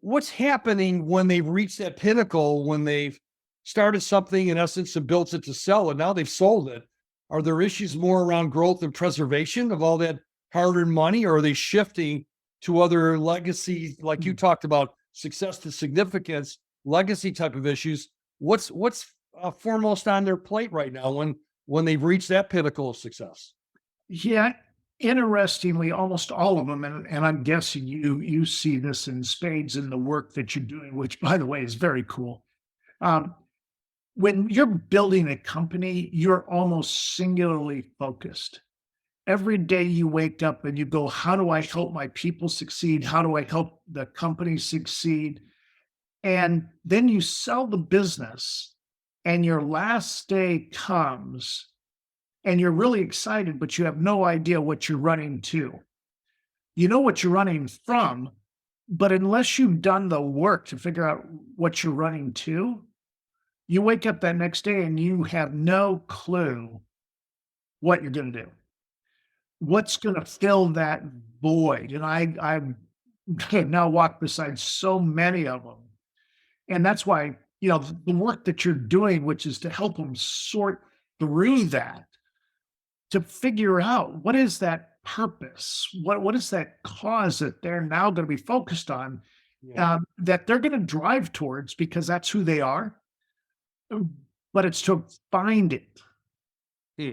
what's happening when they've reached that pinnacle, when they've started something in essence and built it to sell, and now they've sold it? Are there issues more around growth and preservation of all that hard-earned money, or are they shifting to other legacy, like you talked about, success to significance, legacy type of issues? What's foremost on their plate right now when they've reached that pinnacle of success? Yeah, interestingly, almost all of them, and I'm guessing you see this in spades in the work that you're doing, which by the way is very cool. Um, when you're building a company, you're almost singularly focused. Every day you wake up and you go, how do I help my people succeed? How do I help the company succeed? And then you sell the business, and your last day comes, and you're really excited, but you have no idea what you're running to. You know what you're running from, but unless you've done the work to figure out what you're running to, you wake up that next day and you have no clue what you're going to do. What's going to fill that void? And I've now walked beside so many of them. And that's why, the work that you're doing, which is to help them sort through that, to figure out what is that purpose, what is that cause that they're now going to be focused on, Yeah. that they're going to drive towards because that's who they are. But it's to find it. Hmm.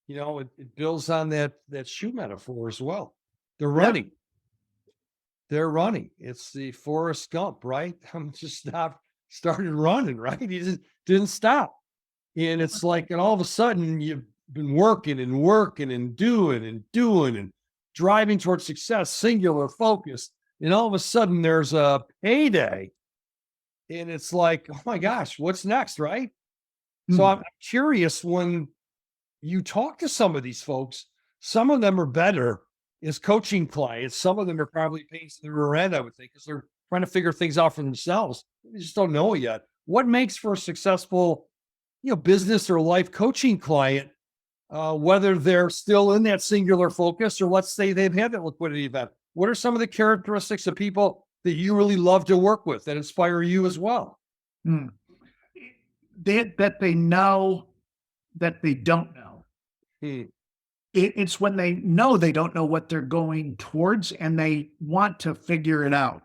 It builds on that shoe metaphor as well. They're Yeah. running. They're running. It's the Forrest Gump, right? I'm just not started running, right? He just didn't stop. And it's like, and all of a sudden you've been working and working and doing and driving towards success, singular focus. And all of a sudden there's a payday. And it's like, oh my gosh, what's next, right? So Hmm. I'm curious, when you talk to some of these folks, some of them are better as coaching clients. Some of them are probably pains in the rear end, I would think, because they're trying to figure things out for themselves. They just don't know it yet. What makes for a successful, business or life coaching client, whether they're still in that singular focus, or let's say they've had that liquidity event? What are some of the characteristics of people that you really love to work with that inspire you as well? Hmm. That they know that they don't know. Hmm. It's when they know they don't know what they're going towards and they want to figure it out.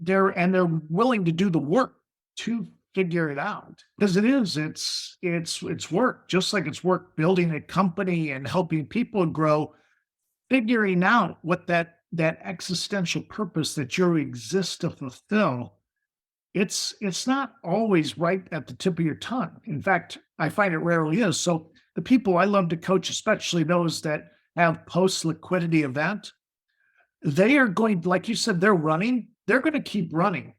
They're willing to do the work to figure it out because it's work, just like it's work building a company and helping people grow, figuring out what that existential purpose that you exist to fulfill. It's not always right at the tip of your tongue. In fact, I find it rarely is. So the people I love to coach, especially those that have post liquidity event, they are going, like you said, they're running. They're going to keep running.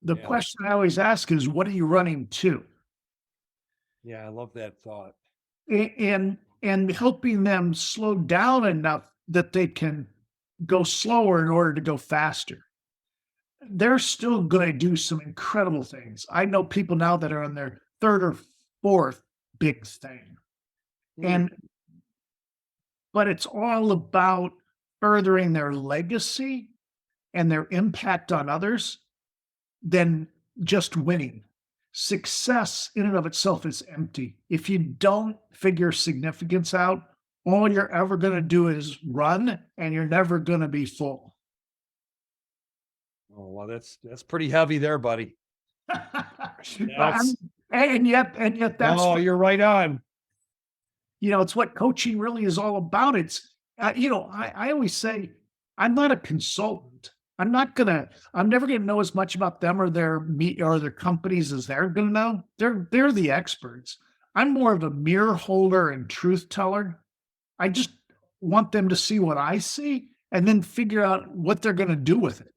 The Yeah. question I always ask is, what are you running to? Yeah. I love that thought. And helping them slow down enough that they can go slower in order to go faster. They're still going to do some incredible things. I know people now that are on their third or fourth big thing. Hmm. And but it's all about furthering their legacy and their impact on others than just winning. Success in and of itself is empty. If you don't figure significance out, all you're ever going to do is run and you're never going to be full. Oh, well, that's pretty heavy there, buddy. I'm- That's and yet that's no, what, you're right on. it's what coaching really is all about. I always say I'm not a consultant. I'm never gonna know as much about them or their meet or their companies as they're gonna know. They're the experts. I'm more of a mirror holder and truth teller. I just want them to see what I see and then figure out what they're gonna do with it.